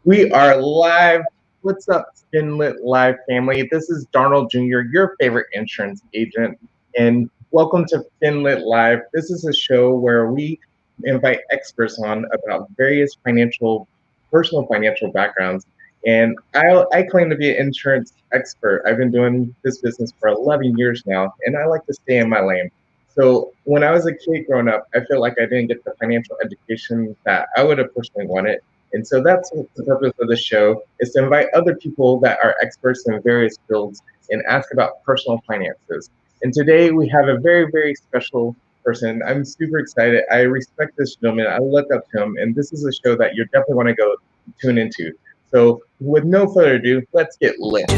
We are live. What's up, Spinlit Live family? This is Darnold Jr., your favorite insurance agent, and welcome to Finlit Live. This is a show where we invite experts on about various personal financial backgrounds. And I claim to be an insurance expert. I've been doing this business for 11 years now, and I like to stay in my lane. So when I was a kid growing up, I feel like I didn't get the financial education that I would have personally wanted, and so that's what the purpose of the show is to invite other people that are experts in various fields and ask about personal finances. And today we have a very, very special person. I'm super excited. I respect this gentleman. I look up to him, and this is a show that you definitely want to go tune into. So with no further ado, let's get lit.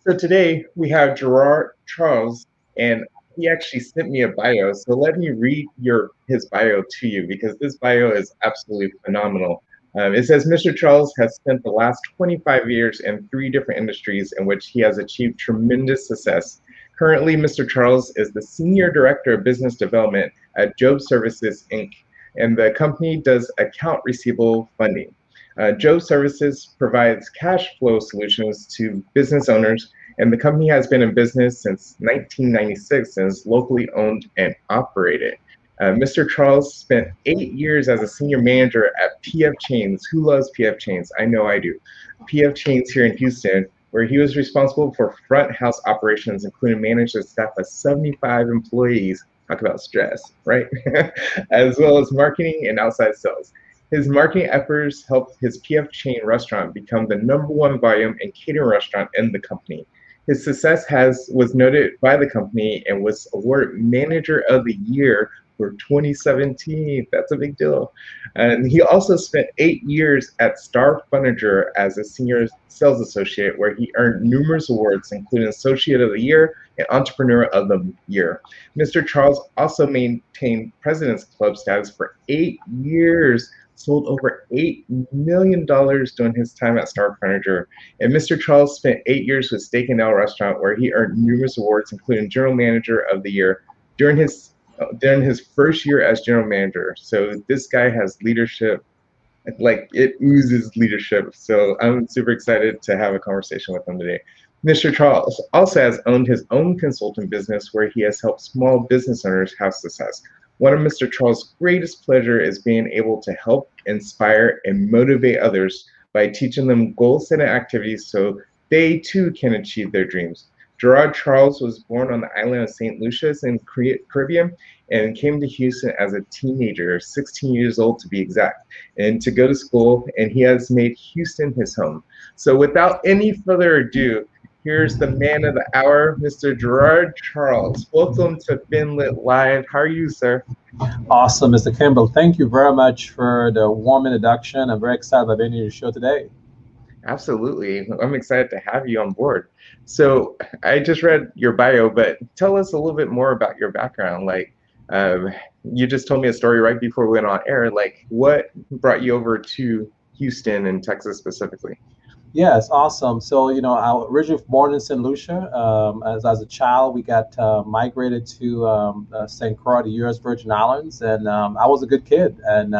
So today we have Gerard Charles, and he actually sent me a bio. So let me read his bio to you because this bio is absolutely phenomenal. It says Mr. Charles has spent the last 25 years in 3 different industries in which he has achieved tremendous success. Currently, Mr. Charles is the Senior Director of Business Development at Job Services, Inc., and the company does account receivable funding. Job Services provides cash flow solutions to business owners, and the company has been in business since 1996 and is locally owned and operated. Mr. Charles spent 8 years as a senior manager at PF Chains. Who loves PF Chains? I know I do. PF Chains here in Houston, where he was responsible for front house operations, including managing a staff of 75 employees. Talk about stress, right? As well as marketing and outside sales. His marketing efforts helped his PF Chain restaurant become the #1 volume and catering restaurant in the company. His success was noted by the company and was awarded Manager of the Year for 2017. That's a big deal. And he also spent 8 years at Star Furniture as a senior sales associate, where he earned numerous awards, including Associate of the Year and Entrepreneur of the Year. Mr. Charles also maintained President's Club status for 8 years, sold over $8 million during his time at Star Furniture. And Mr. Charles spent 8 years with Steak and Ale Restaurant, where he earned numerous awards, including General Manager of the Year during his first year as general manager. So this guy has leadership, like it oozes leadership. So I'm super excited to have a conversation with him today. Mr. Charles also has owned his own consulting business where he has helped small business owners have success. One of Mr. Charles' greatest pleasure is being able to help, inspire, and motivate others by teaching them goal-setting activities so they too can achieve their dreams. Gerard Charles was born on the island of St. Lucia in Caribbean and came to Houston as a teenager, 16 years old to be exact, and to go to school, and he has made Houston his home. So without any further ado, here's the man of the hour, Mr. Gerard Charles. Welcome to Finlit Live. How are you, sir? Awesome, Mr. Kimball. Thank you very much for the warm introduction. I'm very excited about being on your show today. Absolutely. I'm excited to have you on board. So I just read your bio, but tell us a little bit more about your background. Like, um, you just told me a story right before we went on air. Like, what brought you over to Houston and Texas specifically? Yes, awesome. So, I was originally born in St. Lucia. As a child, we got migrated to St. Croix, the U.S. Virgin Islands, and I was a good kid and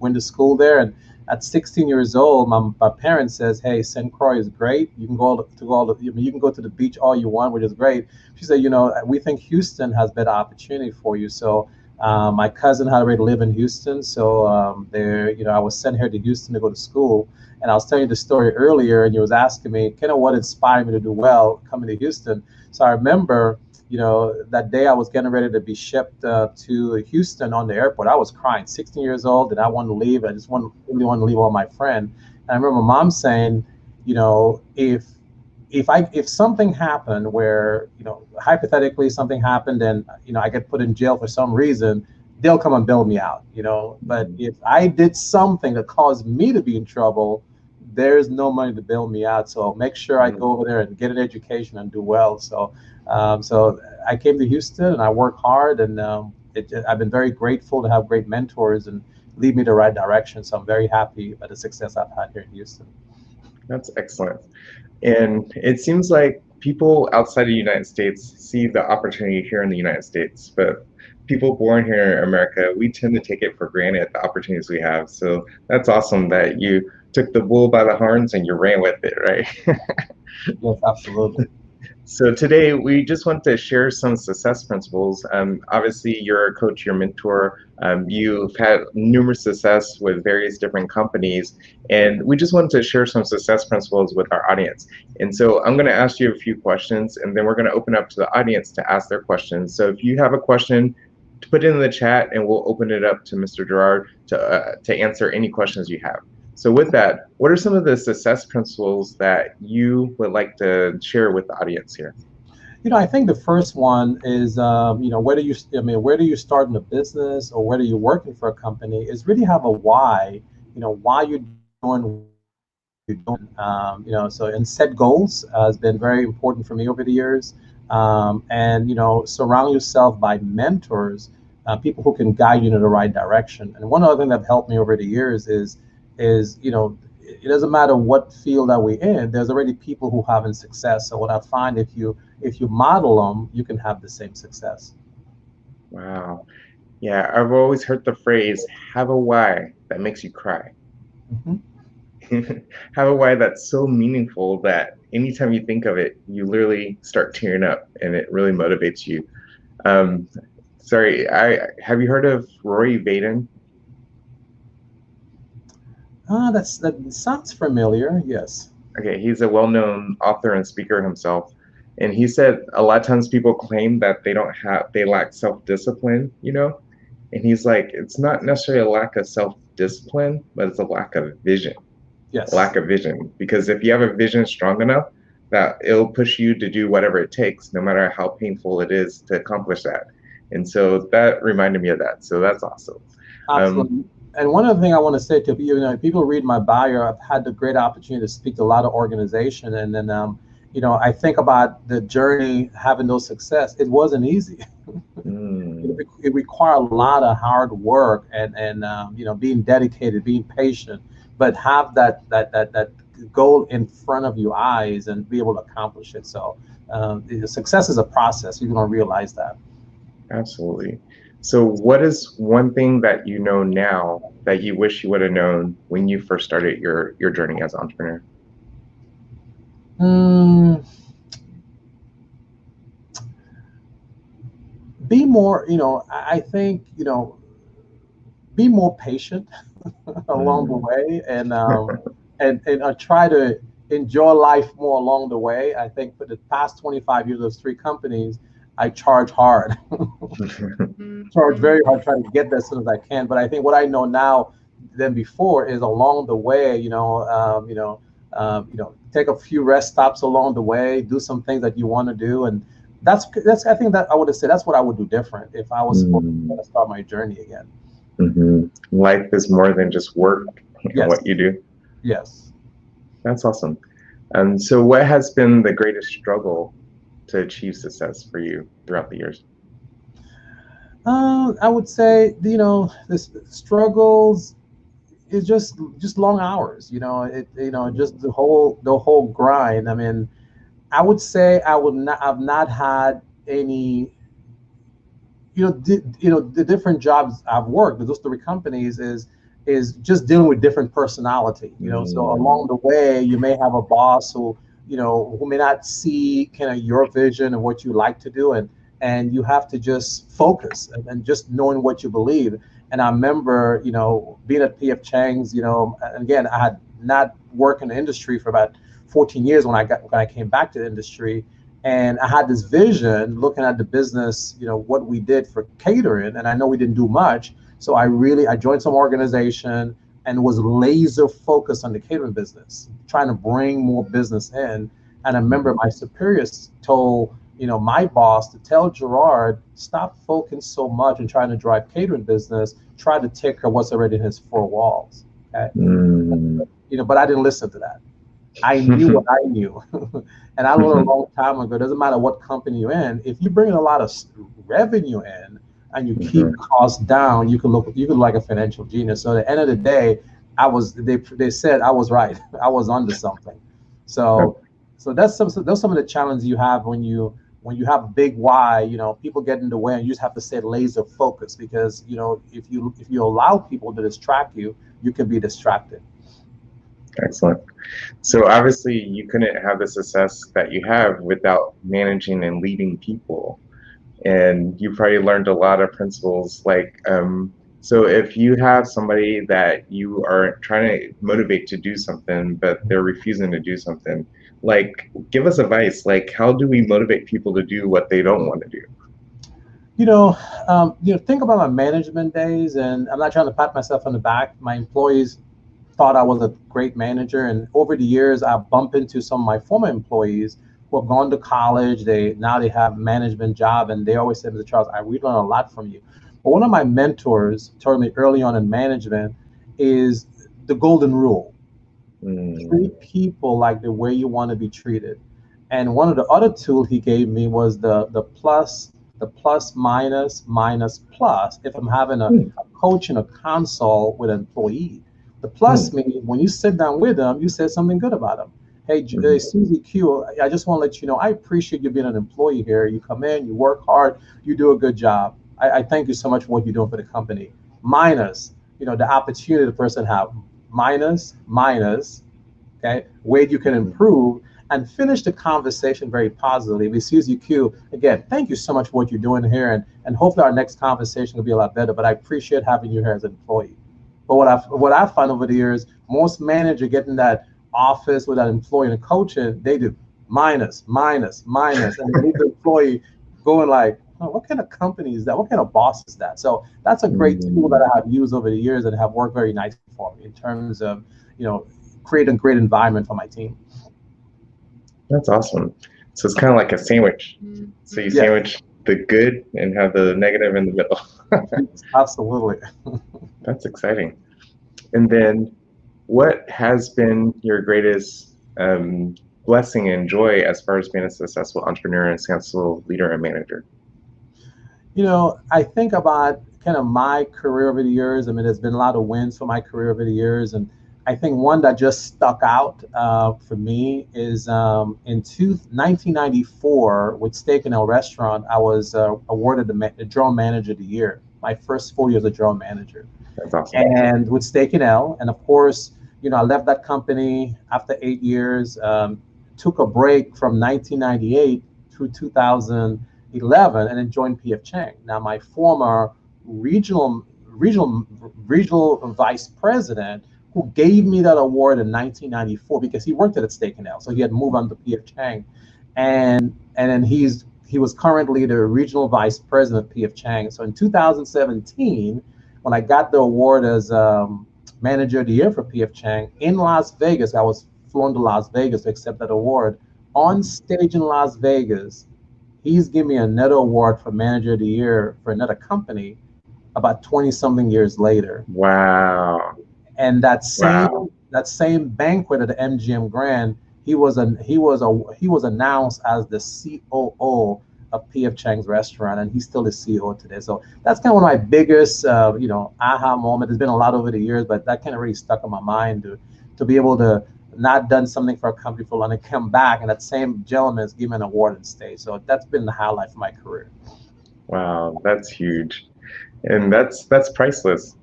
went to school there. And at 16 years old, my parents says, "Hey, St. Croix is great. You can you can go to the beach all you want, which is great." She said, "We think Houston has better opportunity for you." So. My cousin had already lived in Houston, so I was sent here to Houston to go to school. And I was telling you the story earlier, and you was asking me, kind of what inspired me to do well coming to Houston. So I remember, that day I was getting ready to be shipped to Houston on the airport. I was crying, 16 years old, and I wanted to leave. I just really wanted to leave all my friends. And I remember mom saying, if something happened where hypothetically something happened and I get put in jail for some reason, they'll come and bail me out. But if I did something that caused me to be in trouble, there's no money to bail me out. So make sure I go over there and get an education and do well. So I came to Houston and I worked hard, and I've been very grateful to have great mentors and lead me the right direction. So I'm very happy about the success I've had here in Houston. That's excellent. And it seems like people outside of the United States see the opportunity here in the United States, but people born here in America, we tend to take it for granted the opportunities we have. So that's awesome that you took the bull by the horns and you ran with it, right? Yes, absolutely. So today we just want to share some success principles. Obviously, you're a coach, you're a mentor. You've had numerous success with various different companies, and we just wanted to share some success principles with our audience. And so I'm going to ask you a few questions, and then we're going to open up to the audience to ask their questions. So if you have a question, to put it in the chat, and we'll open it up to Mr. Gerard to answer any questions you have. So with that, what are some of the success principles that you would like to share with the audience here? I think the first one is, where do you start in a business or whether you're working for a company is really have a why, why you're doing what you're doing. So and set goals has been very important for me over the years. And, surround yourself by mentors, people who can guide you in the right direction. And one other thing that helped me over the years is it doesn't matter what field that we're in. There's already people who having success. So what I find, if you model them, you can have the same success. Wow. Yeah, I've always heard the phrase, have a why that makes you cry. Mhm. Have a why that's so meaningful that anytime you think of it, you literally start tearing up and it really motivates you. Um, sorry, have you heard of Roy Vaden? That sounds familiar. Yes. Okay, he's a well-known author and speaker himself. And he said a lot of times people claim that they lack self-discipline, And he's like, it's not necessarily a lack of self-discipline, but it's a lack of vision. A Yes. lack of vision. Because if you have a vision strong enough, that it'll push you to do whatever it takes, no matter how painful it is to accomplish that. And so that reminded me of that. So that's awesome. Um, Absolutely. And one other thing I want to say to people, people read my bio. I've had the great opportunity to speak to a lot of organizations, and then, I think about the journey having those success. It wasn't easy. mm, It required a lot of hard work and being dedicated, being patient, but have that goal in front of your eyes and be able to accomplish it. So success is a process. You don't realize that. absolutely. So what is one thing that you know now that you wish you would have known when you first started your journey as an entrepreneur? Mm, be more, I think, be more patient along the Mm. way, and try to enjoy life more along the way. I think for the past 25 years, those three companies, I charge hard, charge very hard, trying to get there as soon as I can. But I think what I know now than before is along the way, take a few rest stops along the way, do some things that you want to do, and that's I think that I would have said that's what I would do different if I was supposed Mm. to start my journey again. Life is more than just work and Yes, what you do. yes. That's awesome. So what has been the greatest struggle to achieve success for you throughout the years? I would say this struggles is just long hours. Just the whole grind. I mean, I would say I've not had any. The different jobs I've worked with those three companies is just dealing with different personality. So Mm, along the way, you may have a boss who may not see kind of your vision and what you like to do, and you have to just focus and just knowing what you believe. And I remember, being at PF Chang's, and again, I had not worked in the industry for about 14 years when I came back to the industry, and I had this vision looking at the business, what we did for catering, and I know we didn't do much. So I joined some organization and was laser focused on the catering business, trying to bring more business in. And I remember mhm, my superiors told, my boss to tell Gerard, stop focusing so much and trying to drive catering business, try to take care of what's already in his four walls. Okay. mm. But I didn't listen to that. I knew what I knew. And I learned a long time ago, it doesn't matter what company you're in, if you bring a lot of revenue in and you keep Mhm, costs down, you could look like a financial genius. So at the end of the day, they said I was right. I was onto something. that- So So those some of the challenges you have when you have a big why. People get in the way, and you just have to stay laser focused, because if you allow people to distract you, you can be distracted. Excellent. So obviously you couldn't have the success that you have without managing and leading people. And you probably learned a lot of principles like so if you have somebody that you are trying to motivate to do something but they're refusing to do something, like give us advice, like how do we motivate people to do what they don't want to do? Think about my management days, and I'm not trying to pat myself on the back. My employees thought I was a great manager, and over the years, I bumped into some of my former employees who have gone to college. They have management job, and they always say, "Mr. Charles, I really learned a lot from you." But one of my mentors told me early on in management is the golden rule: Mm, treat people like the way you want to be treated. And one of the other tools he gave me was the plus minus minus plus. If I'm having mm, a coach and a consult with an employee, the plus mm, means when you sit down with them, you say something good about them. Hey, mm, Susie Q, I just want to let you know I appreciate you being an employee here. You come in, you work hard, you do a good job. I thank you so much for what you're doing for the company. Minus, the opportunity the person have. Minus, minus, okay, where you can mm. improve, and finish the conversation very positively. With Susie Q, again, thank you so much for what you're doing here, and hopefully our next conversation will be a lot better, but I appreciate having you here as an employee. But what I found over the years, most managers get in that office with that employee and coaching, they do minus, minus, minus, and they leave the employee going like, oh, what kind of company is that? What kind of boss is that? So that's a great tool that Mm. I have used over the years and have worked very nicely for me in terms of, you know, create a great environment for my team. That's awesome. So it's kind of like a sandwich. So you Yes, sandwich the good and have the negative in the middle. yes, absolutely. That's exciting. And then what has been your greatest blessing and joy as far as being a successful entrepreneur and successful leader and manager? I think about kind of my career over the years. I mean, there's been a lot of wins for my career over the years, and I think one that just stuck out for me is in 1994 with Steak and Ale Restaurant. I was awarded the General Manager of the Year. My first 4 years as General Manager, That's awesome. and with Steak and Ale, and of course, I left that company after 8 years. Took a break from 1998 through 2011, and then joined PF Chang. Now, my former regional regional regional vice president, who gave me that award in 1994 because he worked at Steak and Ale, so he had moved on to PF Chang, and then he was currently the regional vice president of PF Chang. So in 2017, when I got the award as manager of the year for PF Chang in Las Vegas, I was flown to Las Vegas to accept that award. On stage in Las Vegas, he's giving me another award for manager of the year for another company about 20 something years later. Wow. And Wow. that same banquet at the MGM Grand, he was announced as the COO of PF Chang's restaurant, and he's still the CEO today. So that's kind of one of my biggest, aha moment. There's been a lot over the years, but that kind of really stuck in my mind to be able to not done something for a company for long and come back, and that same gentleman is given an award and stay. So that's been the highlight for my career. Wow. That's huge. And that's priceless.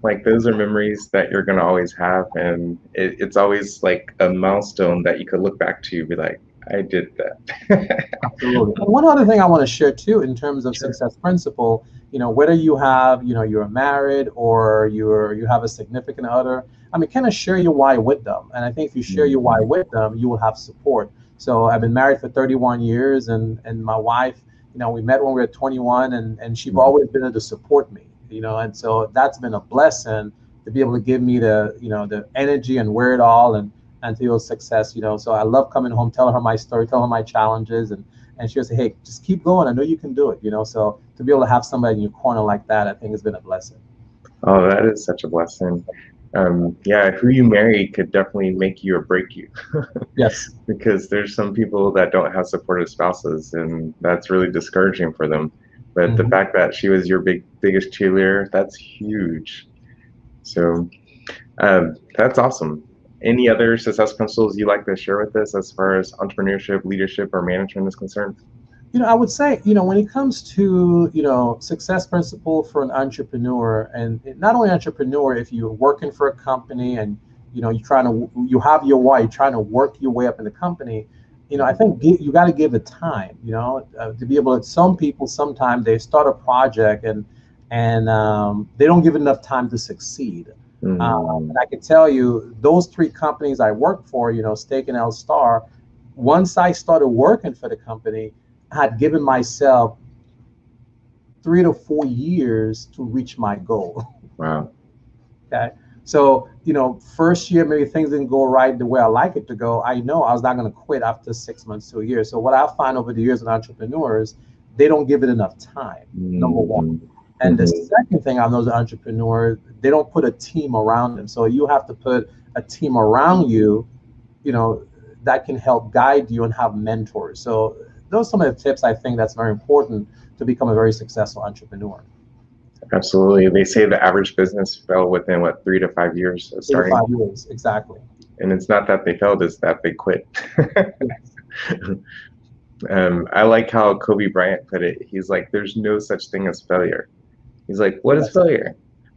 Like those are memories that you're gonna always have, and it's always like a milestone that you could look back to, be like, I did that. Absolutely. And one other thing I want to share too, in terms of Sure. success principle, whether you're married or you have a significant other, I mean, kind of share your why with them. And I think if you share your why Mhm. with them, you will have support. So I've been married for 31 years, and my wife, we met when we were 21, and she's Mhm. always been there to support me, and so that's been a blessing to be able to give me the energy and wear it all, and to success. So I love coming home, telling her my story, telling her my challenges, and she'll say, "Hey, just keep going. I know you can do it." So to be able to have somebody in your corner like that, I think has been a blessing. Oh, that is such a blessing. Yeah, who you marry could definitely make you or break you Yes. because there's some people that don't have supportive spouses, and that's really discouraging for them. But the Hmm. fact that she was your biggest cheerleader, that's huge. So that's awesome. Any other success principles you like to share with us as far as entrepreneurship, leadership, or management is concerned? I would say, when it comes to, success principle for an entrepreneur, and not only entrepreneur, if you're working for a company and, you have your why, you're trying to work your way up in the company, I think you got to give it time, to be able to, some people, sometimes they start a project and they don't give it enough time to succeed. And I can tell you, those three companies I worked for, Steak and L Star, once I started working for the company, I had given myself 3 to 4 years to reach my goal. Wow. Okay. So, first year, maybe things didn't go right the way I like it to go. I know I was not going to quit after 6 months to a year. So what I find over the years with entrepreneurs, they don't give it enough time, number one. And the second thing I know as an entrepreneur, they don't put a team around them. So you have to put a team around you, that can help guide you and have mentors. So those are some of the tips I think that's very important to become a very successful entrepreneur. Absolutely. They say the average business fell within what, 3 to 5 years of Three to starting? 5 years, exactly. And it's not that they failed, it's that they quit. Yes. I like how Kobe Bryant put it. He's like, there's no such thing as failure. He's like, what is Yes. failure?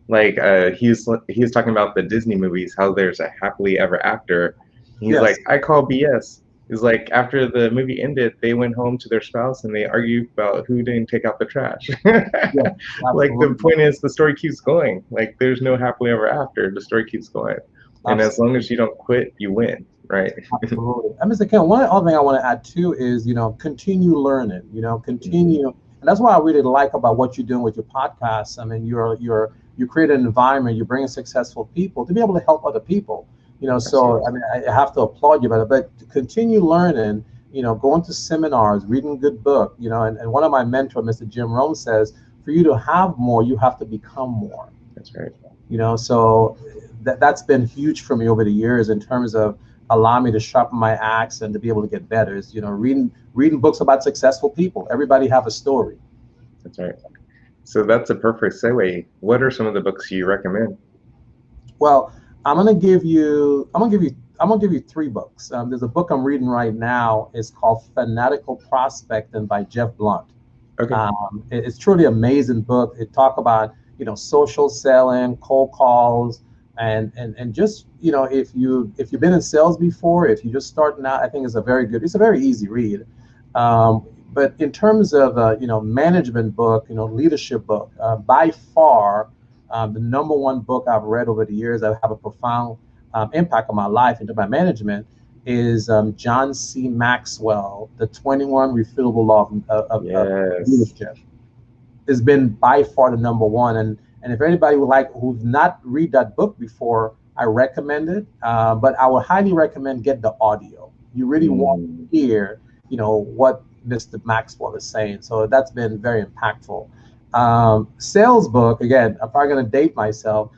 Like he's talking about the Disney movies, how there's a happily ever after. He's Yes. like, I call BS. He's like, after the movie ended, they went home to their spouse and they argued about who didn't take out the trash. Yes. Like the Absolutely. point is, the story keeps going. Like there's no happily ever after. The story keeps going, and as long Absolutely. as you don't quit, you win, right? Absolutely. And Mr. Ken, one other thing I want to add too is, continue learning, continue. And that's what I really like about what you're doing with your podcast. I mean, you create an environment, you're bringing successful people to be able to help other people. So Absolutely. I mean, I have to applaud you about it, but to continue learning, going to seminars, reading good book, and one of my mentors, Mr. Jim Rohn, says, for you to have more, you have to become more. That's right. So that's been huge for me over the years in terms of allow me to sharpen my axe and to be able to get better. Is reading books about successful people. Everybody have a story. That's right. So that's a perfect segue. What are some of the books you recommend? Well, I'm gonna give you three books. There's a book I'm reading right now. It's called Fanatical Prospecting by Jeff Blunt. Okay. It's truly amazing book. It talk about social selling, cold calls, and just if you've been in sales before, if you're just starting out, I think it's a very easy read. But in terms of management book, leadership book, by far the number one book I've read over the years that have a profound impact on my life into my management is John C. Maxwell, The 21 Refutable Law of Yes. Leadership. Has been by far the number one. And if anybody would like who's not read that book before, I recommend it. But I would highly recommend get the audio. You really want Mm, to hear, what Mr. Maxwell is saying. So that's been very impactful. Sales book, again, I'm probably going to date myself.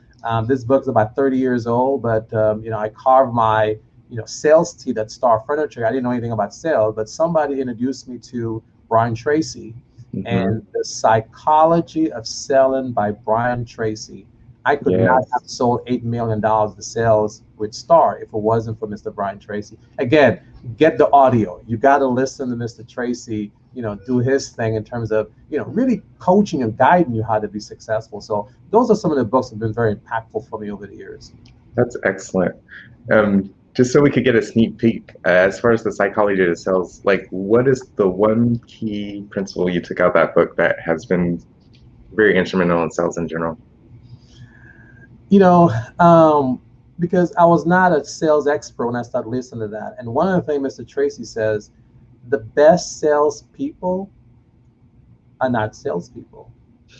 This book's about 30 years old, but I carved my sales team at Star Furniture. I didn't know anything about sales, but somebody introduced me to Brian Tracy hmm. and The Psychology of Selling by Brian Tracy. I could not have Yes. sold $8 million to sales with Star if it wasn't for Mr. Brian Tracy. Again, get the audio. You got to listen to Mr. Tracy, do his thing in terms of, really coaching and guiding you how to be successful. So those are some of the books that have been very impactful for me over the years. That's excellent. Just so we could get a sneak peek, as far as the psychology of sales, like what is the one key principle you took out that book that has been very instrumental in sales in general? you know, um, because I was not a sales expert when I started listening to that. And one of the things Mr. Tracy says, the best salespeople are not salespeople.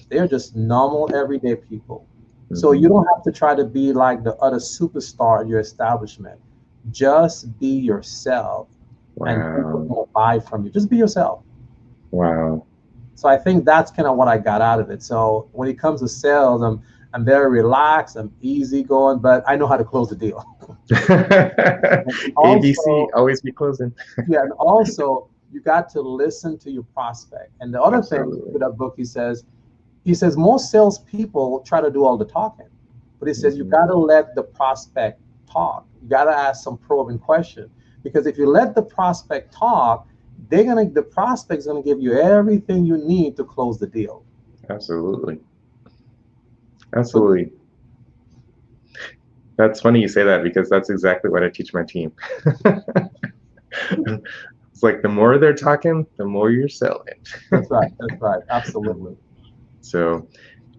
They're just normal, everyday people. So you Hmm. don't have to try to be like the other superstar in your establishment. Just be yourself, and people Wow. will buy from you. Just be yourself. Wow. So I think that's kind of what I got out of it. So when it comes to sales, I'm very relaxed, I'm easygoing, but I know how to close the deal. And ABC, also, always be closing. yeah, and also you got to listen to your prospect. And the other thing Absolutely. with that book, he says most salespeople try to do all the talking, but he says you Hmm. got to let the prospect talk. You got to ask some probing question, because if you let the prospect talk, the prospect's gonna give you everything you need to close the deal. Absolutely. So Absolutely. That's funny you say that because that's exactly what I teach my team. It's like the more they're talking, the more you're selling. that's right. That's right. Absolutely. So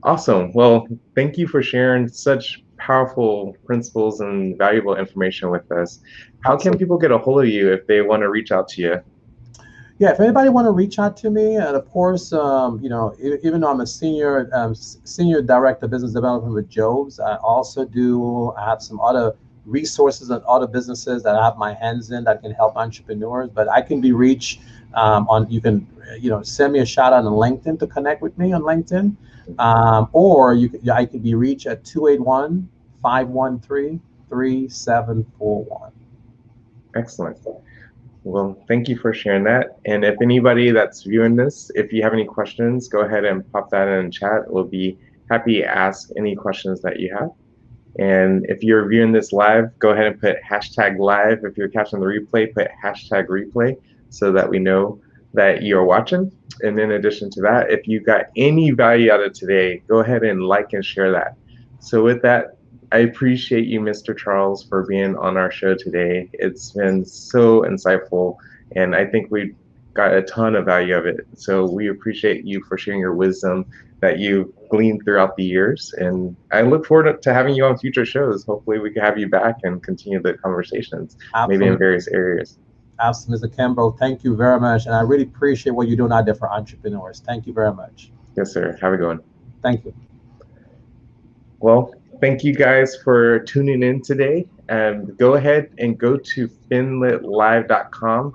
awesome. Well, thank you for sharing such powerful principles and valuable information with us. How can Absolutely. people get a hold of you if they want to reach out to you? Yeah, if anybody want to reach out to me, and of course, even though I'm a senior director of business development with Jobs, I have some other resources and other businesses that I have my hands in that can help entrepreneurs. But I can be reached on you can send me a shout out on LinkedIn to connect with me on LinkedIn, or I can be reached at 281-513-3741. Excellent. Well, thank you for sharing that. And if anybody that's viewing this, if you have any questions, go ahead and pop that in chat. We'll be happy to ask any questions that you have. And if you're viewing this live, go ahead and put hashtag live. If you're catching the replay, put hashtag replay so that we know that you're watching. And in addition to that, if you got any value out of today, go ahead and like and share that. So with that, I appreciate you, Mr. Charles, for being on our show today. It's been so insightful, and I think we got a ton of value of it. So we appreciate you for sharing your wisdom that you've gleaned throughout the years. And I look forward to having you on future shows. Hopefully we can have you back and continue the conversations, maybe in Absolutely. various areas. Absolutely, Mr. Campbell. Thank you very much. And I really appreciate what you're doing out there for entrepreneurs. Thank you very much. Yes, sir. Have a good one. Thank you. Well, thank you guys for tuning in today. Go ahead and go to finlitlive.com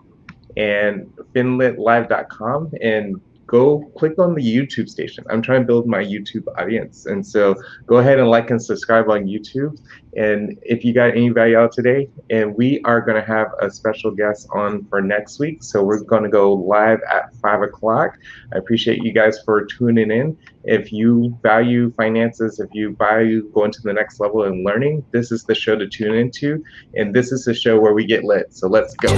and finlitlive.com and go click on the YouTube station. I'm trying to build my YouTube audience. And so go ahead and like and subscribe on YouTube. And if you got any value out today, and we are going to have a special guest on for next week. So we're going to go live at 5 o'clock. I appreciate you guys for tuning in. If you value finances, if you value going to the next level and learning, this is the show to tune into. And this is the show where we get lit. So let's go.